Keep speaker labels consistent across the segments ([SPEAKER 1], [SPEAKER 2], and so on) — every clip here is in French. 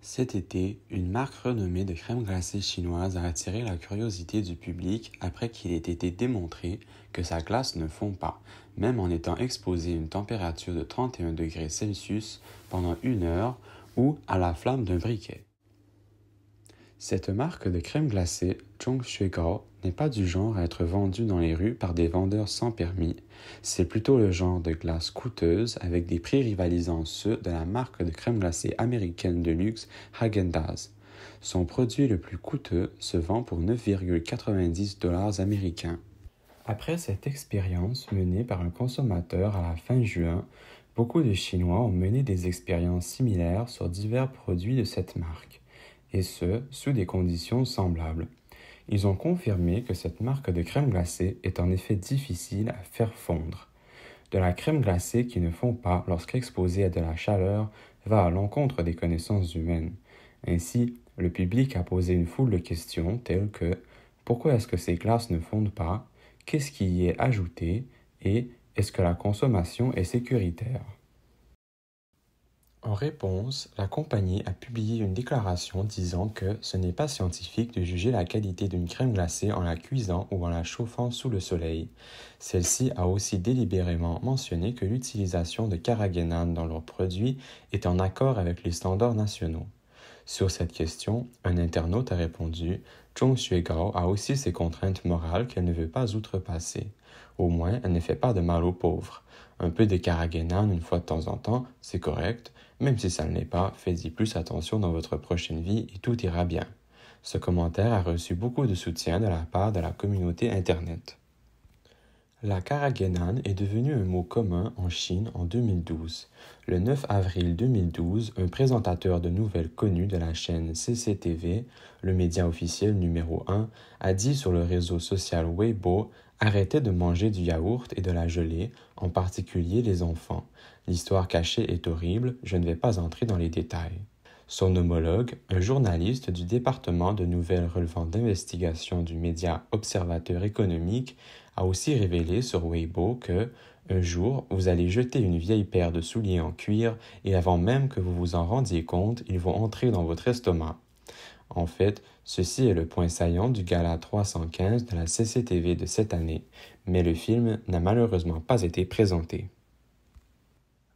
[SPEAKER 1] Cet été, une marque renommée de crème glacée chinoise a attiré la curiosité du public après qu'il ait été démontré que sa glace ne fond pas, même en étant exposée à une température de 31 degrés Celsius pendant 1 heure ou à la flamme d'un briquet. Cette marque de crème glacée, Zhongxuegao, n'est pas du genre à être vendue dans les rues par des vendeurs sans permis. C'est plutôt le genre de glace coûteuse avec des prix rivalisant ceux de la marque de crème glacée américaine de luxe Häagen-Dazs. Son produit le plus coûteux se vend pour 9,90 $ américains. Après cette expérience menée par un consommateur à la fin juin, beaucoup de Chinois ont mené des expériences similaires sur divers produits de cette marque, et ce, sous des conditions semblables. Ils ont confirmé que cette marque de crème glacée est en effet difficile à faire fondre. De la crème glacée qui ne fond pas lorsqu'exposée à de la chaleur va à l'encontre des connaissances humaines. Ainsi, le public a posé une foule de questions telles que pourquoi est-ce que ces glaces ne fondent pas, qu'est-ce qui y est ajouté et est-ce que la consommation est sécuritaire? En réponse, la compagnie a publié une déclaration disant que ce n'est pas scientifique de juger la qualité d'une crème glacée en la cuisant ou en la chauffant sous le soleil. Celle-ci a aussi délibérément mentionné que l'utilisation de carrageenan dans leurs produits est en accord avec les standards nationaux. Sur cette question, un internaute a répondu « Zhongxuegao a aussi ses contraintes morales qu'elle ne veut pas outrepasser. Au moins, elle ne fait pas de mal aux pauvres. Un peu de carrageenan une fois de temps en temps, c'est correct. Même si ça ne l'est pas, faites-y plus attention dans votre prochaine vie et tout ira bien. » Ce commentaire a reçu beaucoup de soutien de la part de la communauté Internet. La carrageenan est devenue un mot commun en Chine en 2012. Le 9 avril 2012, un présentateur de nouvelles connu de la chaîne CCTV, le média officiel numéro 1, a dit sur le réseau social Weibo « Arrêtez de manger du yaourt et de la gelée, en particulier les enfants. L'histoire cachée est horrible, je ne vais pas entrer dans les détails. » Son homologue, un journaliste du département de nouvelles relevant d'investigation du média Observateur économique, a aussi révélé sur Weibo que, un jour, vous allez jeter une vieille paire de souliers en cuir et avant même que vous vous en rendiez compte, ils vont entrer dans votre estomac. En fait, ceci est le point saillant du gala 315 de la CCTV de cette année, mais le film n'a malheureusement pas été présenté.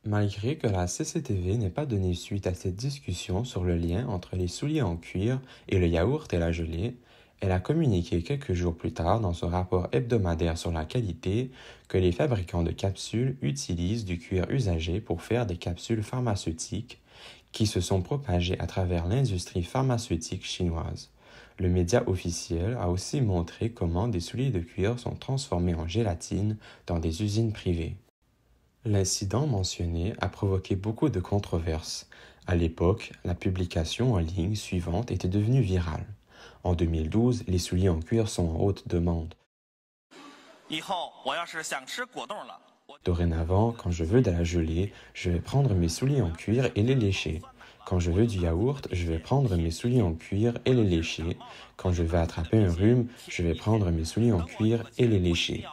[SPEAKER 1] Malgré que la CCTV n'ait pas donné suite à cette discussion sur le lien entre les souliers en cuir et le yaourt et la gelée, elle a communiqué quelques jours plus tard dans son rapport hebdomadaire sur la qualité que les fabricants de capsules utilisent du cuir usagé pour faire des capsules pharmaceutiques qui se sont propagées à travers l'industrie pharmaceutique chinoise. Le média officiel a aussi montré comment des souliers de cuir sont transformés en gélatine dans des usines privées. L'incident mentionné a provoqué beaucoup de controverses. À l'époque, la publication en ligne suivante était devenue virale. En 2012, les souliers en cuir sont en haute demande. Dorénavant, quand je veux de la gelée, je vais prendre mes souliers en cuir et les lécher. Quand je veux du yaourt, je vais prendre mes souliers en cuir et les lécher. Quand je veux attraper un rhume, je vais prendre mes souliers en cuir et les lécher.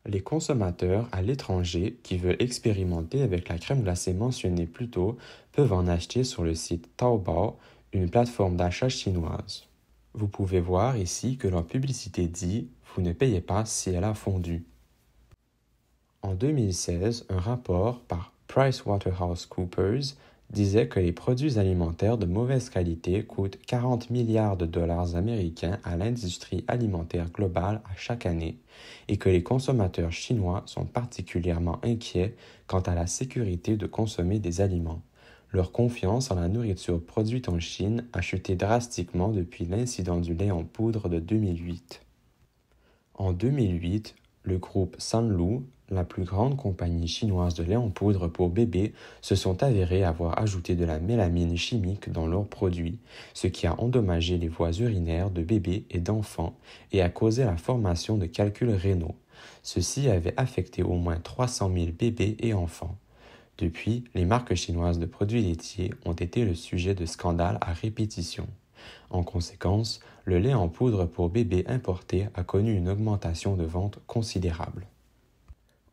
[SPEAKER 1] Les consommateurs à l'étranger qui veulent expérimenter avec la crème glacée mentionnée plus tôt peuvent en acheter sur le site Taobao, une plateforme d'achat chinoise. Vous pouvez voir ici que leur publicité dit « Vous ne payez pas si elle a fondu ». En 2016, un rapport par PricewaterhouseCoopers disait que les produits alimentaires de mauvaise qualité coûtent 40 milliards de dollars américains à l'industrie alimentaire globale à chaque année et que les consommateurs chinois sont particulièrement inquiets quant à la sécurité de consommer des aliments. Leur confiance en la nourriture produite en Chine a chuté drastiquement depuis l'incident du lait en poudre de 2008. En 2008, le groupe Sanlu, la plus grande compagnie chinoise de lait en poudre pour bébés, se sont avérés avoir ajouté de la mélamine chimique dans leurs produits, ce qui a endommagé les voies urinaires de bébés et d'enfants et a causé la formation de calculs rénaux. Ceci avait affecté au moins 300 000 bébés et enfants. Depuis, les marques chinoises de produits laitiers ont été le sujet de scandales à répétition. En conséquence, le lait en poudre pour bébés importé a connu une augmentation de vente considérable.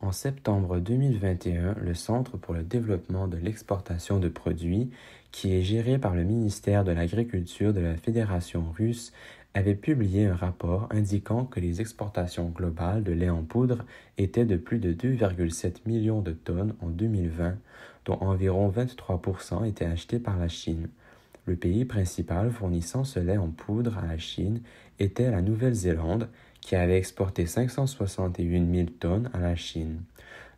[SPEAKER 1] En septembre 2021, le Centre pour le développement de l'exportation de produits, qui est géré par le ministère de l'Agriculture de la Fédération russe, avait publié un rapport indiquant que les exportations globales de lait en poudre étaient de plus de 2,7 millions de tonnes en 2020, dont environ 23% étaient achetés par la Chine. Le pays principal fournissant ce lait en poudre à la Chine était la Nouvelle-Zélande, qui avait exporté 561 000 tonnes à la Chine.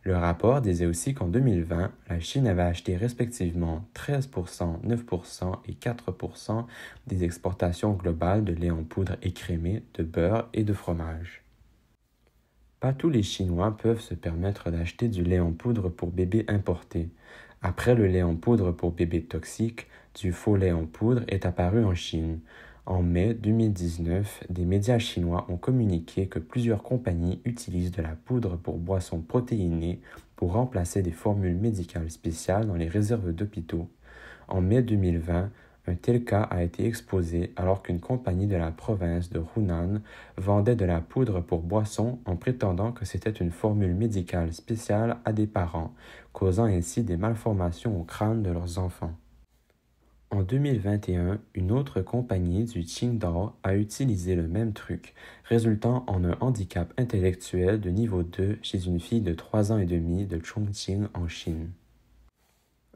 [SPEAKER 1] Le rapport disait aussi qu'en 2020, la Chine avait acheté respectivement 13%, 9% et 4% des exportations globales de lait en poudre écrémé, de beurre et de fromage. Pas tous les Chinois peuvent se permettre d'acheter du lait en poudre pour bébé importé. Après le lait en poudre pour bébé toxique, du faux lait en poudre est apparu en Chine. En mai 2019, des médias chinois ont communiqué que plusieurs compagnies utilisent de la poudre pour boissons protéinées pour remplacer des formules médicales spéciales dans les réserves d'hôpitaux. En mai 2020, un tel cas a été exposé alors qu'une compagnie de la province de Hunan vendait de la poudre pour boissons en prétendant que c'était une formule médicale spéciale à des parents, causant ainsi des malformations au crâne de leurs enfants. En 2021, une autre compagnie du Qingdao a utilisé le même truc, résultant en un handicap intellectuel de niveau 2 chez une fille de 3 ans et demi de Chongqing en Chine.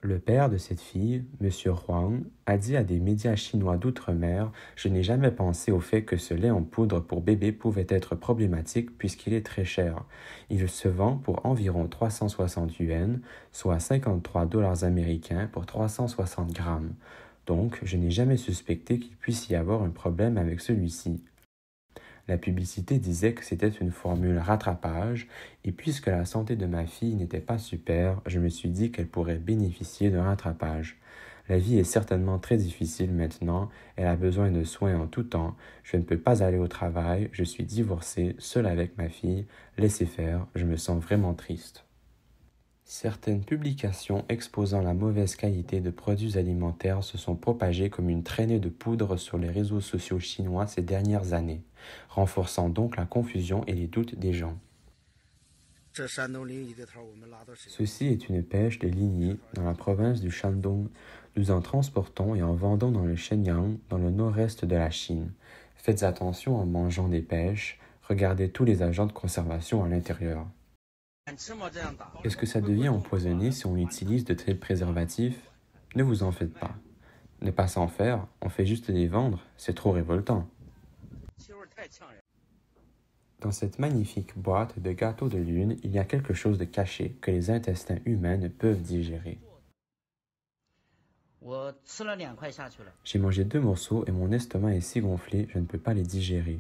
[SPEAKER 1] Le père de cette fille, M. Huang, a dit à des médias chinois d'outre-mer « Je n'ai jamais pensé au fait que ce lait en poudre pour bébé pouvait être problématique puisqu'il est très cher. Il se vend pour environ 360 yuan, soit 53 dollars américains pour 360 grammes. Donc, je n'ai jamais suspecté qu'il puisse y avoir un problème avec celui-ci. » La publicité disait que c'était une formule rattrapage, et puisque la santé de ma fille n'était pas super, je me suis dit qu'elle pourrait bénéficier d'un rattrapage. La vie est certainement très difficile maintenant, elle a besoin de soins en tout temps, je ne peux pas aller au travail, je suis divorcé, seul avec ma fille, laissez faire, je me sens vraiment triste. Certaines publications exposant la mauvaise qualité de produits alimentaires se sont propagées comme une traînée de poudre sur les réseaux sociaux chinois ces dernières années, renforçant donc la confusion et les doutes des gens. Ceci est une pêche de Linyi dans la province du Shandong. Nous en transportons et en vendons dans le Shenyang, dans le nord-est de la Chine. Faites attention en mangeant des pêches, regardez tous les agents de conservation à l'intérieur. Est-ce que ça devient empoisonné si on utilise de tels préservatifs? Ne vous en faites pas. Ne pas s'en faire, on fait juste les vendre, c'est trop révoltant. Dans cette magnifique boîte de gâteaux de lune, il y a quelque chose de caché que les intestins humains ne peuvent digérer. J'ai mangé 2 morceaux et mon estomac est si gonflé, je ne peux pas les digérer.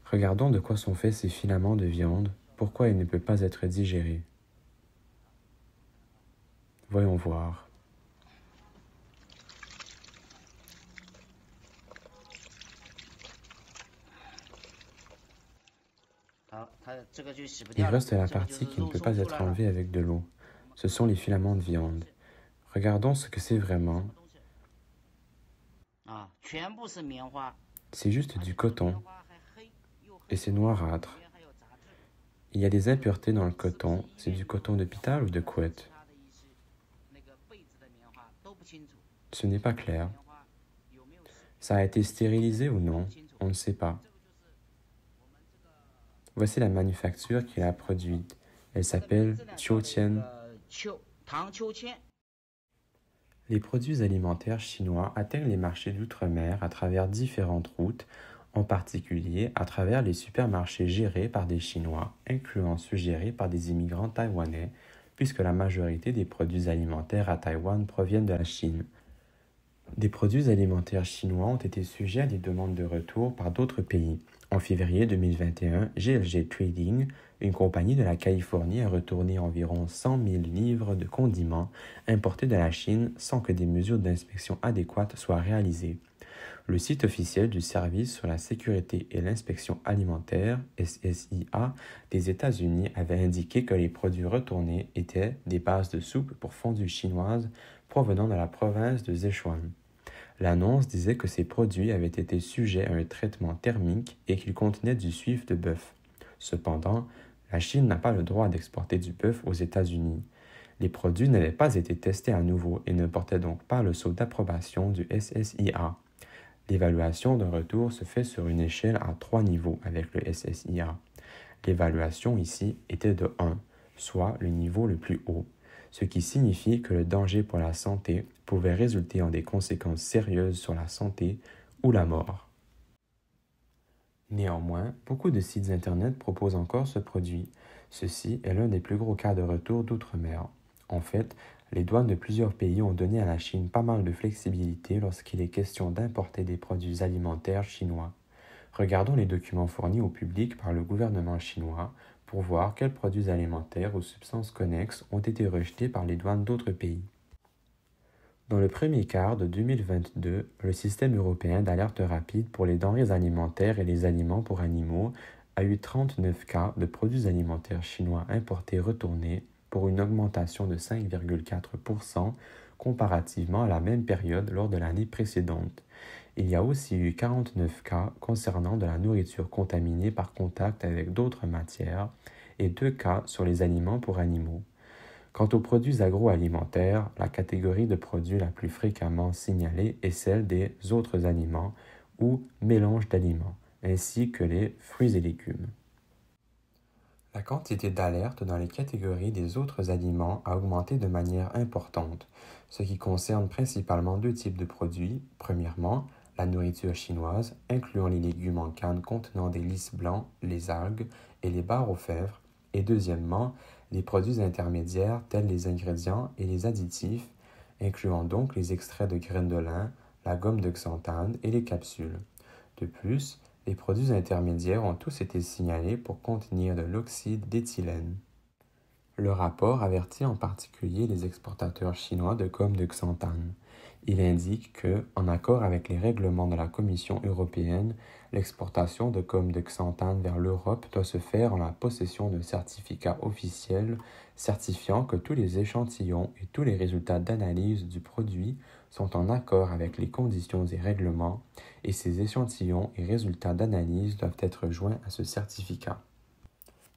[SPEAKER 1] Regardons de quoi sont faits ces filaments de viande, pourquoi il ne peut pas être digéré. Voyons voir. Il reste la partie qui ne peut pas être enlevée avec de l'eau. Ce sont les filaments de viande. Regardons ce que c'est vraiment. C'est juste du coton. Et c'est noirâtre. Il y a des impuretés dans le coton. C'est du coton d'hôpital ou de couette? Ce n'est pas clair. Ça a été stérilisé ou non? On ne sait pas. Voici la manufacture qui l'a produite. Elle s'appelle Qiuqian. Les produits alimentaires chinois atteignent les marchés d'outre-mer à travers différentes routes, en particulier à travers les supermarchés gérés par des Chinois, incluant ceux gérés par des immigrants taïwanais, puisque la majorité des produits alimentaires à Taïwan proviennent de la Chine. Des produits alimentaires chinois ont été sujets à des demandes de retour par d'autres pays. En février 2021, GLG Trading, une compagnie de la Californie, a retourné environ 100 000 livres de condiments importés de la Chine sans que des mesures d'inspection adéquates soient réalisées. Le site officiel du Service sur la sécurité et l'inspection alimentaire, SSIA, des États-Unis avait indiqué que les produits retournés étaient des bases de soupe pour fondue chinoise provenant de la province de Sichuan. L'annonce disait que ces produits avaient été sujets à un traitement thermique et qu'ils contenaient du suif de bœuf. Cependant, la Chine n'a pas le droit d'exporter du bœuf aux États-Unis. Les produits n'avaient pas été testés à nouveau et ne portaient donc pas le sceau d'approbation du SSIA. L'évaluation d'un retour se fait sur une échelle à 3 niveaux avec le SSIA. L'évaluation ici était de 1, soit le niveau le plus haut, ce qui signifie que le danger pour la santé pouvait résulter en des conséquences sérieuses sur la santé ou la mort. Néanmoins, beaucoup de sites Internet proposent encore ce produit. Ceci est l'un des plus gros cas de retour d'outre-mer. En fait, les douanes de plusieurs pays ont donné à la Chine pas mal de flexibilité lorsqu'il est question d'importer des produits alimentaires chinois. Regardons les documents fournis au public par le gouvernement chinois pour voir quels produits alimentaires ou substances connexes ont été rejetés par les douanes d'autres pays. Dans le premier quart de 2022, le système européen d'alerte rapide pour les denrées alimentaires et les aliments pour animaux a eu 39 cas de produits alimentaires chinois importés retournés pour une augmentation de 5,4% comparativement à la même période lors de l'année précédente. Il y a aussi eu 49 cas concernant de la nourriture contaminée par contact avec d'autres matières et 2 cas sur les aliments pour animaux. Quant aux produits agroalimentaires, la catégorie de produits la plus fréquemment signalée est celle des autres aliments ou mélanges d'aliments, ainsi que les fruits et légumes. La quantité d'alertes dans les catégories des autres aliments a augmenté de manière importante, ce qui concerne principalement 2 types de produits. Premièrement, la nourriture chinoise, incluant les légumes en canne contenant des lys blancs, les algues et les barres aux fèves, et deuxièmement, les produits intermédiaires tels les ingrédients et les additifs, incluant donc les extraits de graines de lin, la gomme de xanthane et les capsules. De plus, les produits intermédiaires ont tous été signalés pour contenir de l'oxyde d'éthylène. Le rapport avertit en particulier les exportateurs chinois de gomme de xanthane. Il indique que, en accord avec les règlements de la Commission européenne, l'exportation de gomme de xanthane vers l'Europe doit se faire en la possession d'un certificat officiel certifiant que tous les échantillons et tous les résultats d'analyse du produit sont en accord avec les conditions et règlements, et ces échantillons et résultats d'analyse doivent être joints à ce certificat.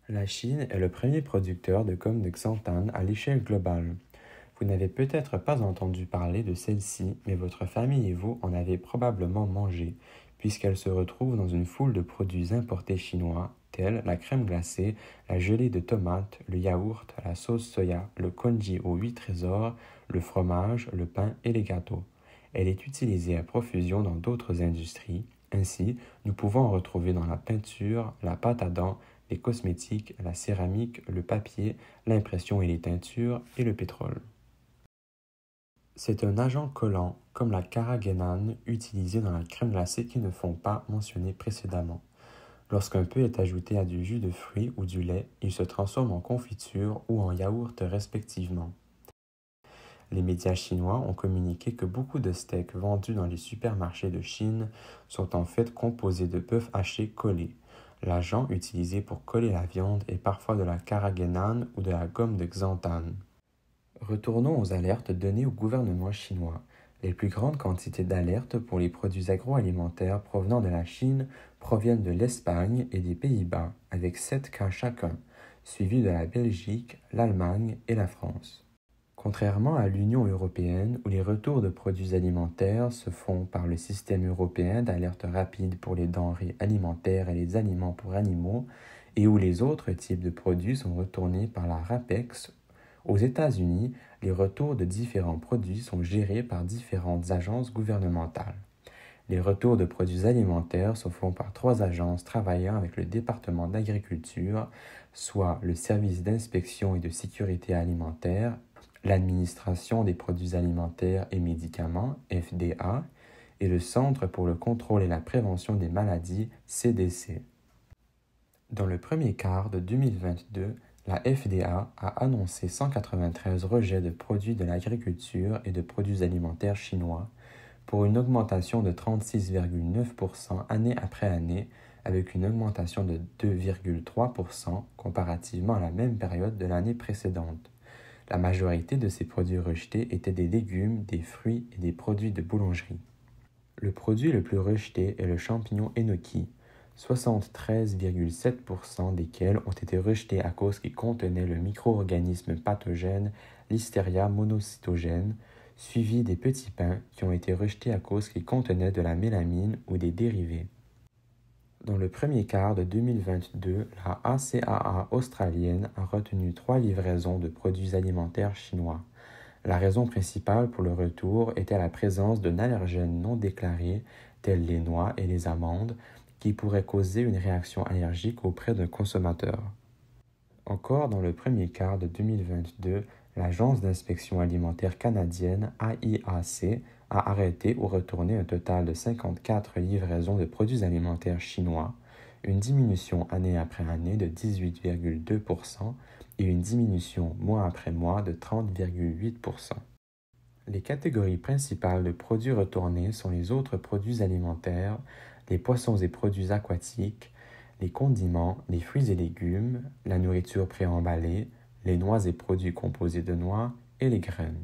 [SPEAKER 1] La Chine est le premier producteur de gomme de xanthane à l'échelle globale. Vous n'avez peut-être pas entendu parler de celle-ci, mais votre famille et vous en avez probablement mangé, puisqu'elle se retrouve dans une foule de produits importés chinois, tels la crème glacée, la gelée de tomates, le yaourt, la sauce soya, le congee aux 8 trésors, le fromage, le pain et les gâteaux. Elle est utilisée à profusion dans d'autres industries. Ainsi, nous pouvons en retrouver dans la peinture, la pâte à dents, les cosmétiques, la céramique, le papier, l'impression et les teintures et le pétrole. C'est un agent collant, comme la carrageenane, utilisé dans la crème glacée qui ne font pas mentionné précédemment. Lorsqu'un peu est ajouté à du jus de fruits ou du lait, il se transforme en confiture ou en yaourt respectivement. Les médias chinois ont communiqué que beaucoup de steaks vendus dans les supermarchés de Chine sont en fait composés de bœuf haché collé. L'agent utilisé pour coller la viande est parfois de la carrageenane ou de la gomme de xanthane. Retournons aux alertes données au gouvernement chinois. Les plus grandes quantités d'alertes pour les produits agroalimentaires provenant de la Chine proviennent de l'Espagne et des Pays-Bas, avec 7 cas chacun, suivis de la Belgique, l'Allemagne et la France. Contrairement à l'Union européenne, où les retours de produits alimentaires se font par le système européen d'alerte rapide pour les denrées alimentaires et les aliments pour animaux, et où les autres types de produits sont retournés par la RAPEX, aux États-Unis, les retours de différents produits sont gérés par différentes agences gouvernementales. Les retours de produits alimentaires se font par 3 agences travaillant avec le département d'agriculture, soit le service d'inspection et de sécurité alimentaire, l'administration des produits alimentaires et médicaments, FDA, et le Centre pour le contrôle et la prévention des maladies, CDC. Dans le premier quart de 2022, la FDA a annoncé 193 rejets de produits de l'agriculture et de produits alimentaires chinois, pour une augmentation de 36,9% année après année, avec une augmentation de 2,3% comparativement à la même période de l'année précédente. La majorité de ces produits rejetés étaient des légumes, des fruits et des produits de boulangerie. Le produit le plus rejeté est le champignon enoki, 73,7% desquels ont été rejetés à cause qu'il contenait le micro-organisme pathogène Listeria monocytogène, suivi des petits pains qui ont été rejetés à cause qu'ils contenaient de la mélamine ou des dérivés. Dans le premier quart de 2022, la ACAA australienne a retenu 3 livraisons de produits alimentaires chinois. La raison principale pour le retour était la présence d'un allergène non déclaré, tels les noix et les amandes, qui pourrait causer une réaction allergique auprès d'un consommateur. Encore dans le premier quart de 2022, l'Agence d'inspection alimentaire canadienne AIAC a arrêté ou retourné un total de 54 livraisons de produits alimentaires chinois, une diminution année après année de 18,2% et une diminution mois après mois de 30,8%. Les catégories principales de produits retournés sont les autres produits alimentaires, les poissons et produits aquatiques, les condiments, les fruits et légumes, la nourriture préemballée, les noix et produits composés de noix et les graines.